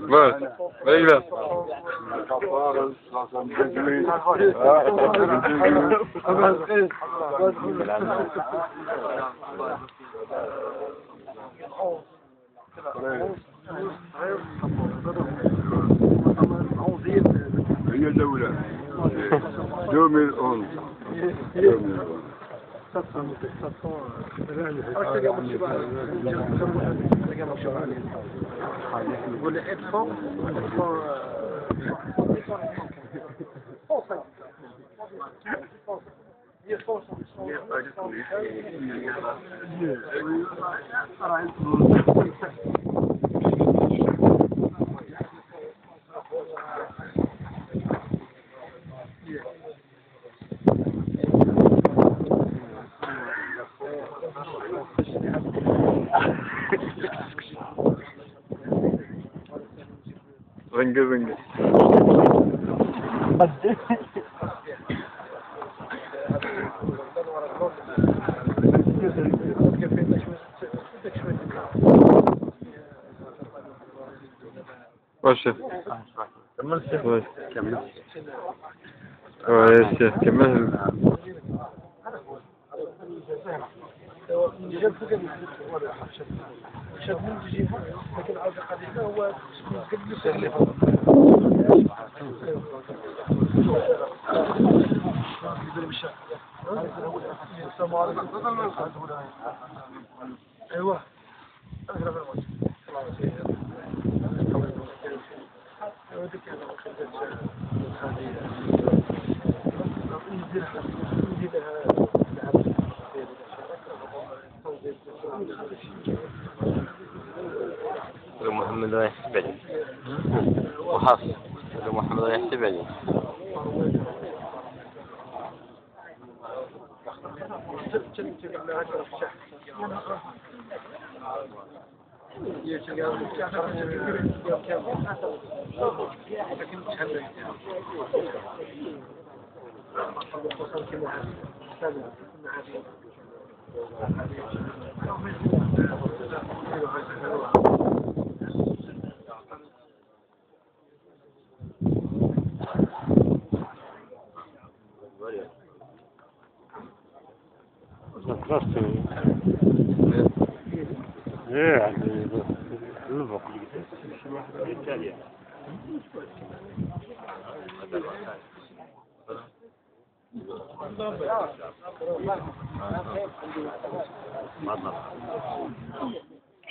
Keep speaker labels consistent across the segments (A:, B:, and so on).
A: بس رجلة
B: هي دولة 2011
A: زنقة وش كمل كمل
C: ايوه
D: محمد رايح يحسب وحاصل محمد رايح يحسب عليه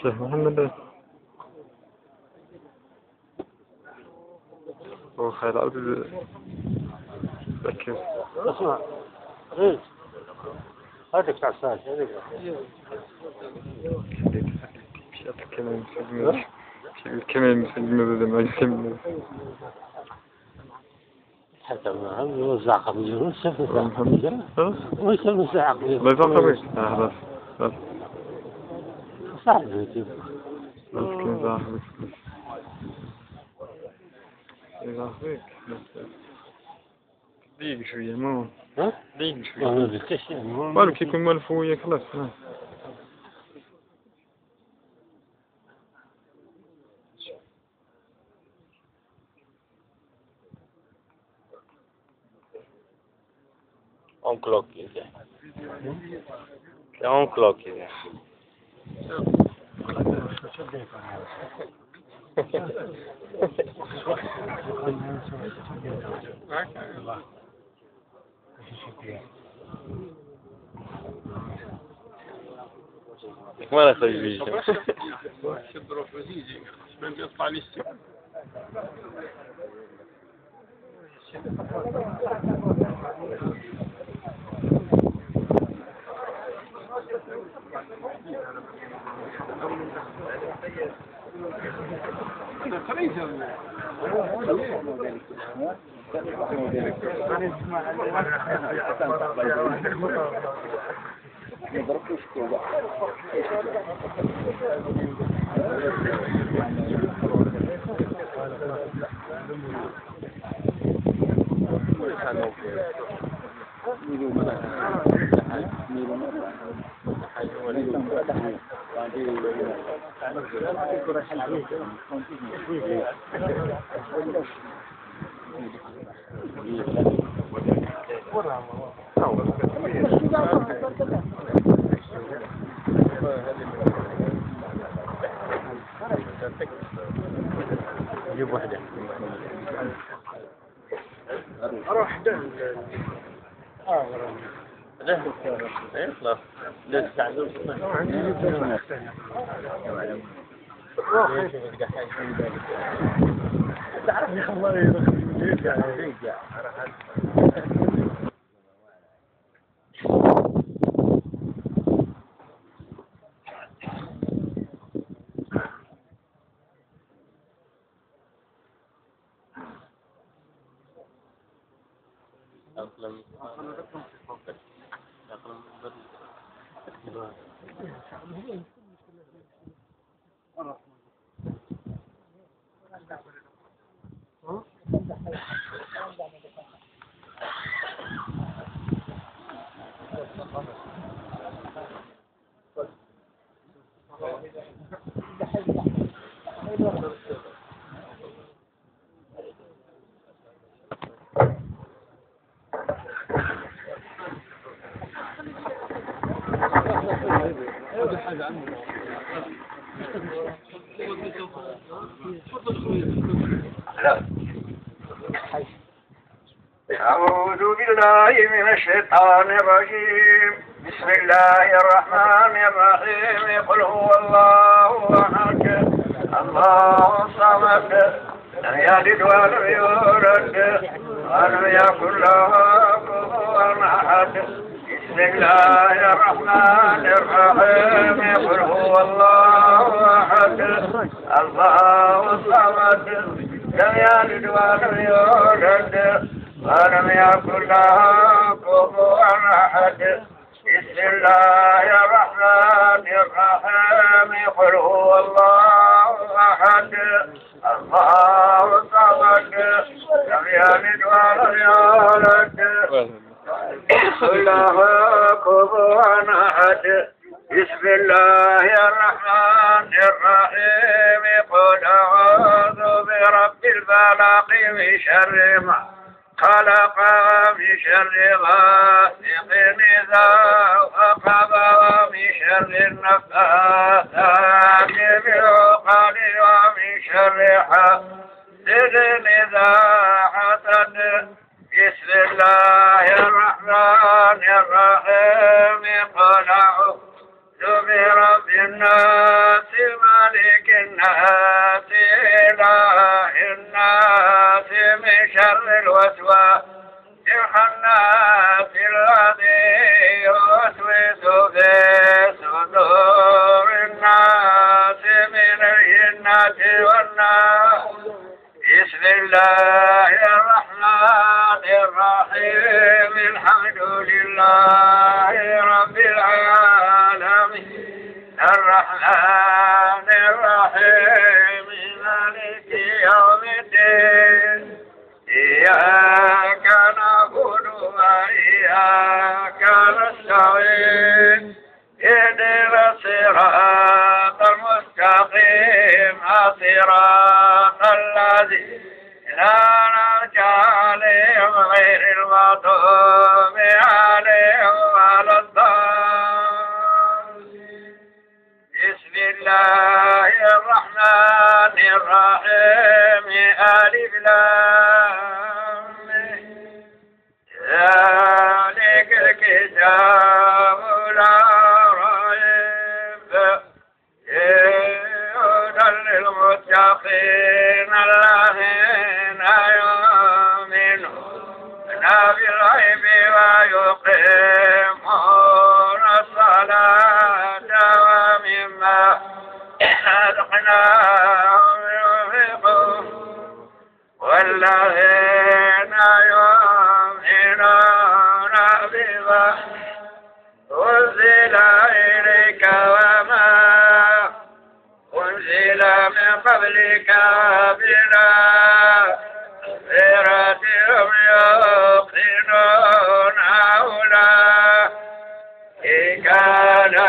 A: شيخ محمد هو خير عبد ذكر
E: اسمع ايه هذيك تعسان هذيك
A: كمان مسجمة ما يسمى
E: حتى ما هم يوزع قبل وش يسمى ساعة
A: لا يفهم خلاص بس
E: صعب يجيب
A: مسكين صاحبك صاحبك دقيقة شوية مو
E: ها؟
A: دقيقة شوية
E: ما بيكش
A: بالك يكون ملفوية خلاص
D: on clock is on clock is ما نسوي بيجي
C: شدروا فيزيجي من بيطلع لي السكر
E: جيب واحدة.
C: أروح ده.
E: ده يطلع ده تعذب تعرف الله يرجع
B: أعوذ بالله من الشيطان الرجيم. بسم الله الرحمن الرحيم. قل هو الله أحد الله الصمد لم يلد ولم يولد ولم يكن له كفوا أحد. بسم الله الرحمن الرحيم. قل هو الله أحد الله الصمد لم يلد ولم يولد ولم يكن له كفوا أحد. بسم الله الرحمن الرحيم. قل هو الله أحد الله الصمد لم يلد ولم يولد ولم له كفوا أحد. بسم الله الرحمن الرحيم. قل أعوذ برب الفلق من شر ما خلق ومن شر غاسق إذا وقب ومن شر النفاثات في العقد ومن شر حاسد إذا حسد. بسم الله الرحمن الرحيم. قل أعوذ برب الناس ملك الناس إله الناس من شر الوسواس الخناس الذي يوسوس في صدور الناس من الجنة والناس. بسم الله الرحمن الرحيم. الحمد لله رب العالمين الرحمن الرحيم مالك يوم الدين. إياك نعبد وإياك نستعين. اهدنا الصراط المستقيم صراط الذين أنعمت عليهم غير المغضوب عليهم ولا الضالين. بسم الله الرحمن الرحيم. ألف لام ذلك الكتاب لا ريب هدى للمتقين الذين يؤمنون بالغيب ويقيمون الصلاة ومما رزقناهم ينفقون والذين يؤمنون بما أنزل إليك وما أنزل من قبلك بالآخرة هم يوقنون أولئك على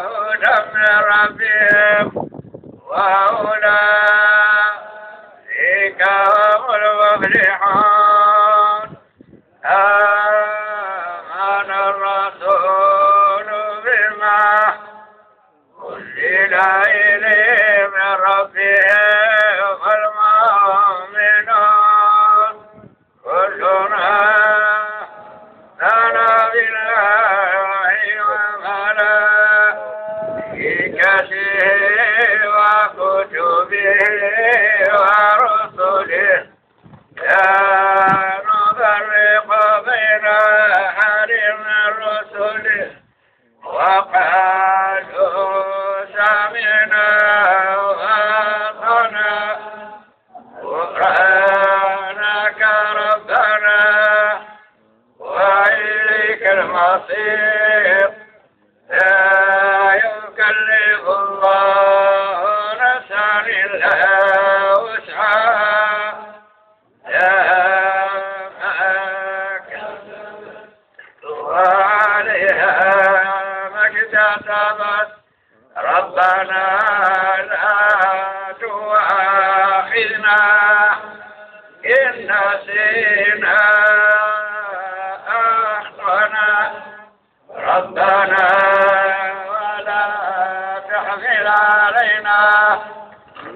B: هدى من ربهم وأولئك هم المفلحون. آمن الرسول بما أنزل إليه من ربه والمؤمنون كلنا آمن بالله وملائكته وكتبه ورسله لا نفرق بين أحد من رسله وقالوا سمعنا وأطعنا غفرانك ربنا وإليك المصير. لا يكلف الله نفسا إلا وسعها وعليها ما اكتسبت. ربنا لا تؤاخذنا إن نسينا أخطأنا. ربنا ولا تحمل علينا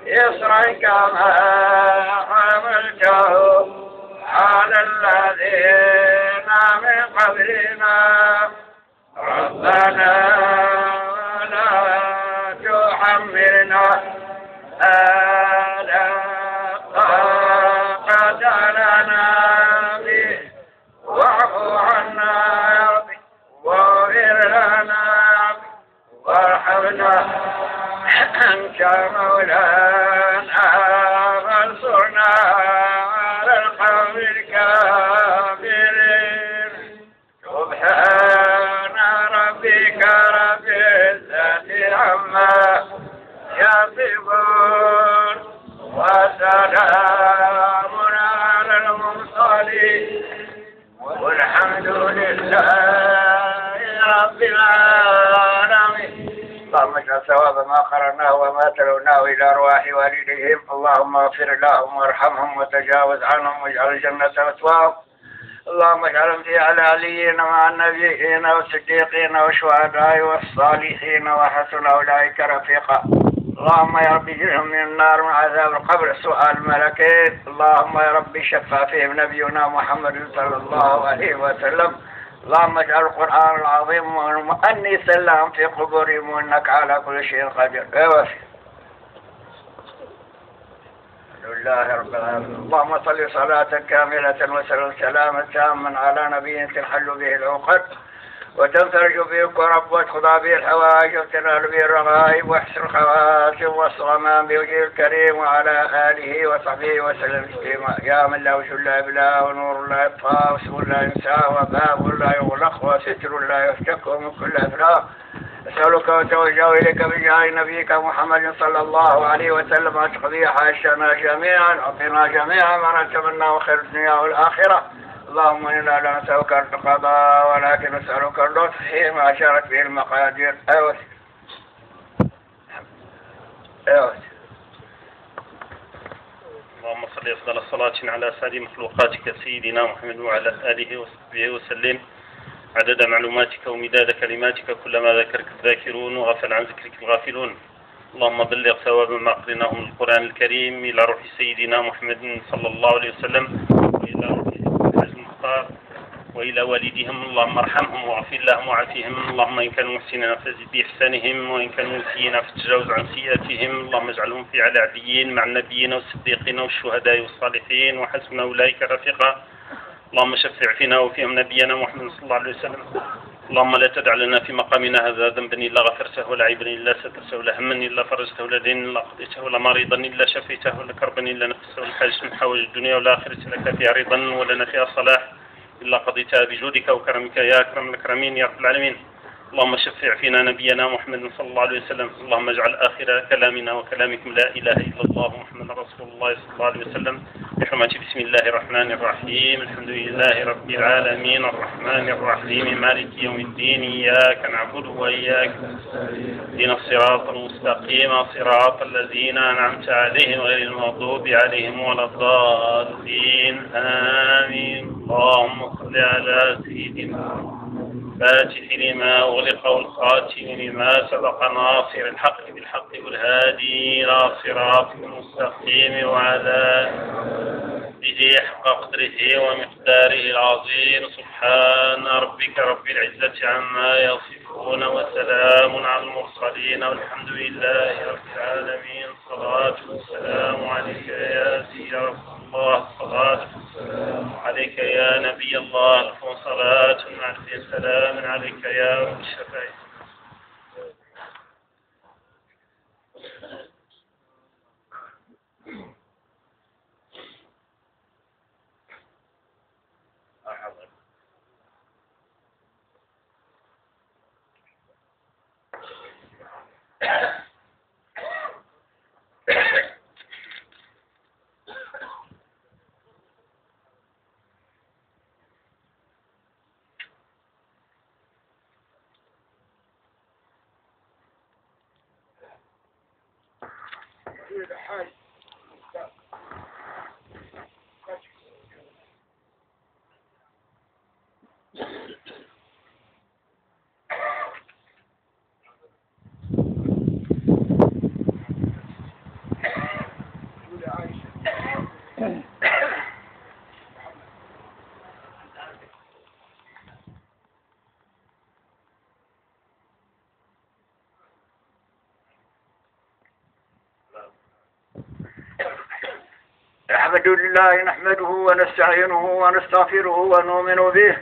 B: إصرا كما حملته على الذين من قبلنا. ربنا لا تحملنا لا طاقة لنا به واعف عنا واغفر لنا وارحمنا أنت مولانا فانصرنا على القوم الكافرين. سبحان ربك رب العزة عما يصفون وسلام على المرسلين والحمد لله رب العالمين. اللهم اجعل ثواب ما قرأناه وما تلوناه إلى أرواح والديهم. اللهم اغفر لهم وارحمهم وتجاوز عنهم واجعل الجنة مثواهم. اللهم اجعلهم في عليين مع النبيين والصديقين والشهداء والصالحين وحسن أولئك رفيقا. اللهم يا رب اجعلهم من النار من عذاب القبر سؤال الملكين. اللهم يا رب شفع فيهم نبينا محمد صلى الله عليه وسلم. اللهم اجعل القرآن العظيم مؤنسا لهم في قبورهم وانك على كل شيء قدير. لله رب العالمين. اللهم صل صلاة كاملة وسلم سلاما تاما على نبي تنحل به العقد وتنفرج به الكرب وتقضى به الحوائج وتنال به الرغائب واحسن الخواتم والصغمان بوجه الكريم وعلى آله وصحبه وسلم تسليما. يا من لا وجه لا بلا ونور لا يطفى واسم لا ينسى وباب لا يغلق وستر لا يفتك ومن كل أفلاق. أسألك وتوجه إليك بجاه نبيك محمد صلى الله عليه وسلم أن تقضي حاجتنا جميعا أعطنا جميعا ما نتمنى خير الدنيا والآخرة. اللهم إنا لا نسألك القضاء ولكن نسألك اللطف فيما أشارت به المقادير.
F: اللهم صل أفضل الصلاة على سيد مخلوقاتك سيدنا محمد وعلى آله وصحبه وسلم عدد معلوماتك ومداد كلماتك كلما ذكرك الذاكرون وغفل عن ذكرك الغافلون. اللهم بلغ ثواب ما قرناه من القرآن الكريم إلى روح سيدنا محمد صلى الله عليه وسلم وإلى روح الحاج المختار وإلى والديهم. اللهم ارحمهم واغفر لهم وعافهم. اللهم إن كانوا محسنين فزد بإحسانهم وإن كانوا مسيئين فتجاوز عن سيئاتهم. اللهم اجعلهم في على عليين مع النبيين والصديقين والشهداء والصالحين وحسن أولئك رفيقا. اللهم شفع فينا وفيهم نبينا محمد صلى الله عليه وسلم. اللهم لا تدع لنا في مقامنا هذا ذنبا إلا غفرته ولا عيبا إلا سترته ولا هما إلا فرجته ولا دينا إلا قضيته ولا مريضا إلا شفيته ولا كربا إلا نفسه ولا حاجة من حوائج الدنيا والآخرة لك فيها رضا ولنا فيها صلاح إلا قضيتها بجودك وكرمك يا أكرم الأكرمين يا رب العالمين. اللهم شفع فينا نبينا محمد صلى الله عليه وسلم. اللهم اجعل آخر كلامنا وكلامكم لا إله إلا الله محمد رسول الله صلى الله عليه وسلم. بحرمة بسم الله الرحمن الرحيم الحمد لله رب العالمين الرحمن الرحيم مالك يوم الدين إياك نعبد وإياك نستعين الصراط المستقيم صراط الذين أنعمت عليهم غير المغضوب عليهم ولا الضالين آمين. اللهم صل على سيدنا فاتح لما أغلق والخاتم لما سبق ناصر الحق بالحق والهادي إلى صراط المستقيم وعلى به حق قدره ومقداره العظيم. سبحان ربك رب العزة عما يصفون وسلام على المرسلين والحمد لله رب العالمين. صلاة والسلام عليك يا سيدي رسول الله صلاة والسلام عليك يا نبي الله ألف صلاة مع سلام عليك يا رب الشفاعة.
B: الحمد لله نحمده ونستعينه ونستغفره ونؤمن به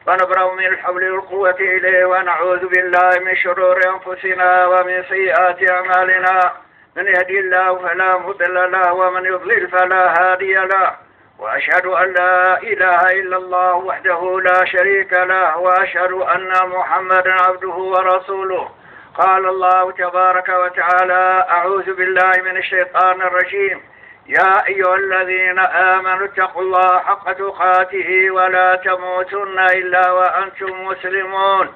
B: ونبرأ من الحول والقوة إليه ونعوذ بالله من شرور أنفسنا ومن سيئات أعمالنا من يهدي الله فلا مضل له ومن يضلل فلا هادي له وأشهد أن لا إله إلا الله وحده لا شريك له وأشهد أن محمدا عبده ورسوله. قال الله تبارك وتعالى أعوذ بالله من الشيطان الرجيم يا أيها الذين آمنوا اتقوا الله حق تقاته ولا تموتن إلا وأنتم مسلمون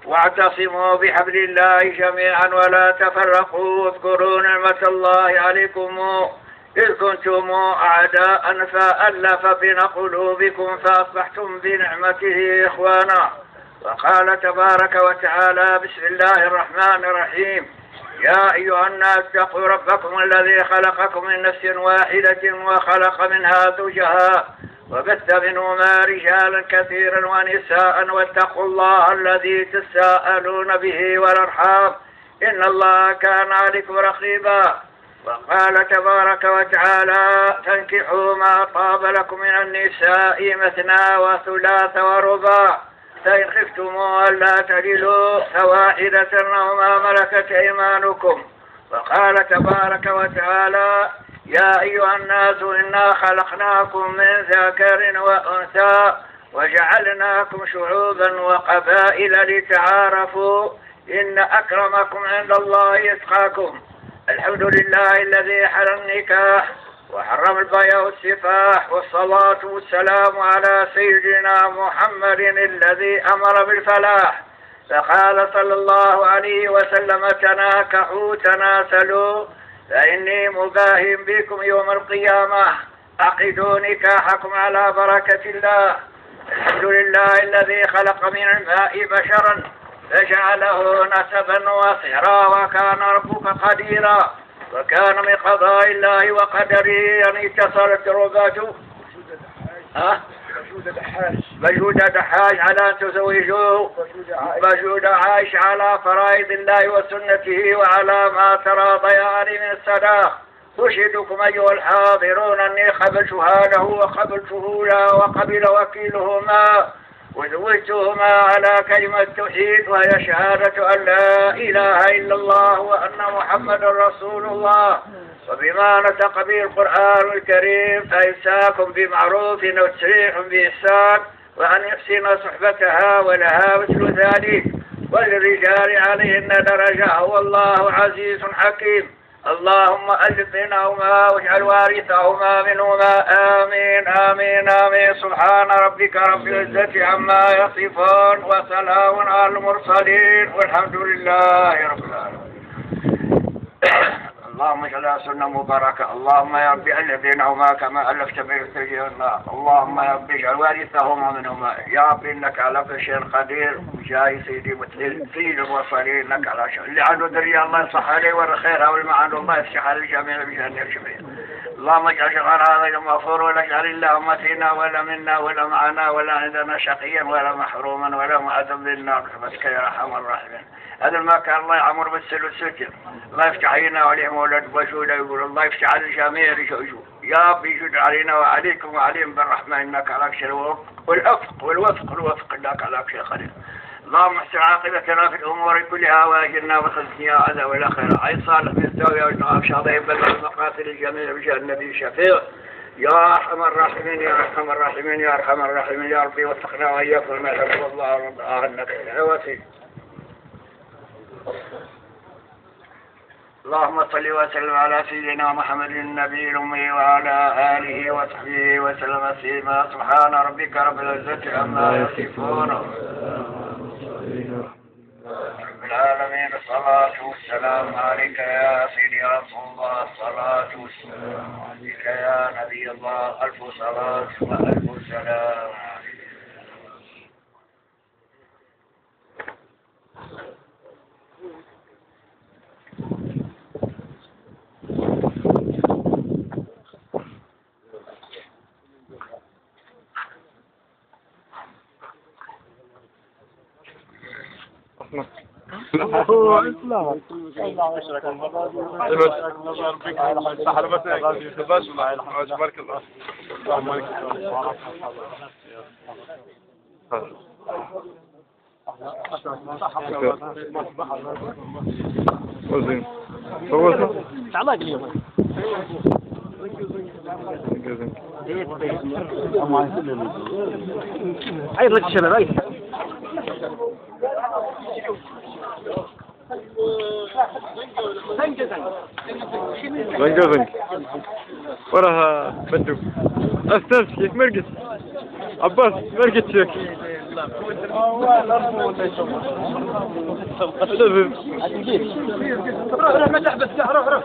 B: واعتصموا بحبل الله جميعا ولا تفرقوا واذكروا نعمة الله عليكم إذ كنتم أعداء فألف بين قلوبكم فأصبحتم بنعمته إخوانا. وقال تبارك وتعالى بسم الله الرحمن الرحيم يا أيها الناس اتقوا ربكم الذي خلقكم من نفس واحدة وخلق منها زوجها وبث منهما رجالا كثيرا ونساء واتقوا الله الذي تساءلون به والأرحام إن الله كان عليكم رقيبا. وقال تبارك وتعالى تنكحوا ما طاب لكم من النساء مثنى وثلاث ورباع فإن خفتم ألا تعدلوا فواحدة أو ما ملكت أيمانكم. وقال تبارك وتعالى يا أيها الناس إنا خلقناكم من ذكر وأنثى وجعلناكم شعوبا وقبائل لتعارفوا إن أكرمكم عند الله يتقاكم. الحمد لله الذي حرم النكاح وحرم البيع والسفاح والصلاة والسلام على سيدنا محمد الذي أمر بالفلاح فقال صلى الله عليه وسلم تناكحوا تناسلوا فإني مباهم بكم يوم القيامة أعقدوا نكاحكم على بركة الله. الحمد لله الذي خلق من الماء بشرا فجعله نسبا وصهرا وكان ربك قديرا وكان من قضاء الله وقدره أن اتصلت رباته مجهود دحاج على أن تزوجوه مجهود عايش على فرائض الله وسنته وعلى ما تراضيان من الصداق. أشهدكم أيها الحاضرون أني قبلتها له وقبلته له وقبل وكيلهما وزوجتهما على كلمة التوحيد وهي شهادة أن لا إله إلا الله وأن محمدا رسول الله. وبما نطق به القرآن الكريم فإمساك بمعروف وتسريح بإحسان وأن يحسن صحبتها ولها مثل ذلك وللرجال عليهن درجة والله عزيز حكيم. اللهم ألف بينهما واجعل وارثهما منهما آمين آمين آمين. سبحان ربك رب العزة عما يصفون وسلام على المرسلين والحمد لله رب العالمين. اللهم اجعلها سنة مباركة. اللهم يا رب ألف بينهما كما ألفت بين السجينا. اللهم يا رب اجعل وارثهما منهما. يا رب إنك على كل شيء قدير. جاي سيدي مثل سيد المرسلين إنك على شيء. اللي عنده درية الله يصح عليه والخير، واللي ما عنده الله يفتح على الجميع بجنة الجميع. اللهم اجعل شغال هذا مغفور، ولا اجعل اللهم فينا ولا منا ولا معنا ولا عندنا شقيا ولا محروما ولا معذب بالنار برحمتك يا ارحم الراحمين. هذا ما كان الله يعمر بالسل والسكر. الله يفتح علينا وعليهم ولد بشوده، يقول الله يفتح على الجميع يشوفوا. يا رب يجود علينا وعليكم وعليهم بالرحمة انك على كل شيء والافق والوفق انك على كل شيء قدير. اللهم احسن عاقبتنا في الامور كلها واجرنا وخزنا عذاب الاخره. عين صالح من الزاويه والنعم شاطئ بلغ المقاتل الجميع بجاه النبي الشفيع. يا ارحم الراحمين يا ارحم الراحمين يا ارحم الراحمين. يا ربي وفقنا واياكم ما يحب الله ورضى عنك العوافي. اللهم صل وسلم على سيدنا محمد النبي الأمي وعلى آله وصحبه وسلم تسليما. سبحان ربك رب العزة عما يصفون رب العالمين. الصلاة والسلام عليك يا سيدي يا رسول الله. الصلاة والسلام عليك يا نبي الله. ألف صلاة وألف سلام عليك.
E: عيد لك الشباب عيد.
A: زنق وراها بدو استاذ كيف مرقس عباس مرقس شيك روح ما تحبس روح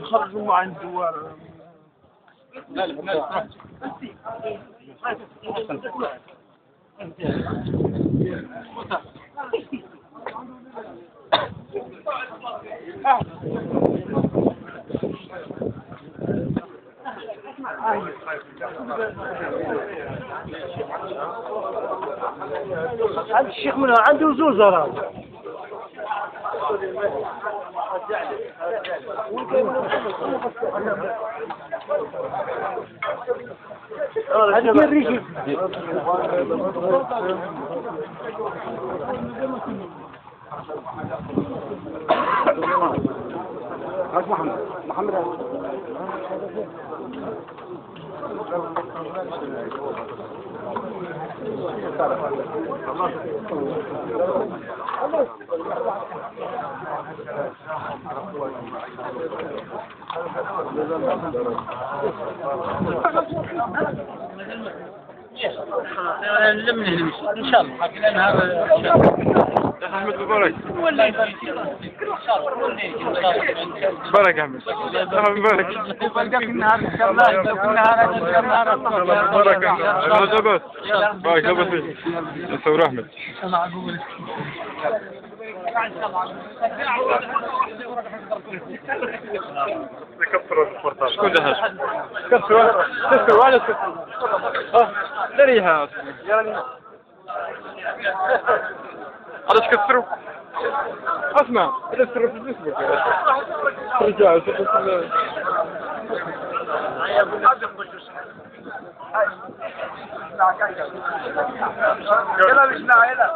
A: خرجوا مع الدوار.
E: عند الشيخ منها عنده زوزرة. هذه الريشي. محمد ان شاء الله
A: احمد مبارك
E: ولا يبارك
A: بارك احمد مبارك
E: يبارك النهار ان شاء الله
A: بارك العجبات بارك الله نصور احمد شكون ده كسر ولا كسر لا ريحه علاش كسروا اسمع هذا ترى في الفيسبوك رجع
B: يلا بسنا يلا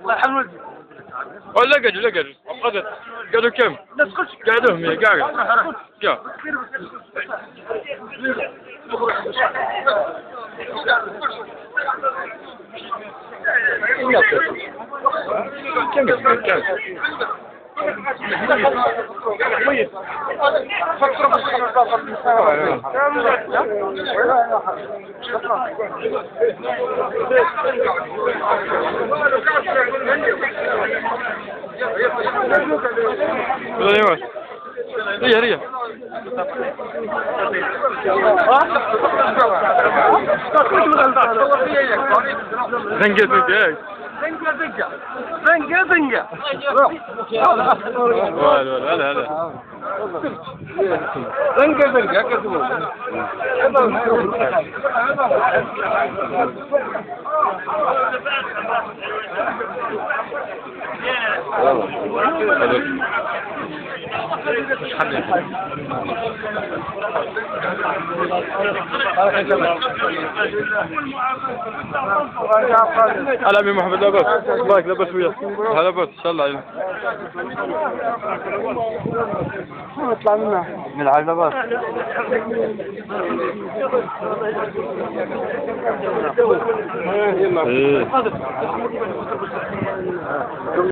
A: قاعد ما ولا قعدوا قعدت قعدوا كم؟ قعدوا هم قاعد يا كم ريا زنقة هلا زنقة هلا ابي محمد لاباس باك لاباس وياك هلا بس ان شاء الله
E: اطلع منها
A: من العلبات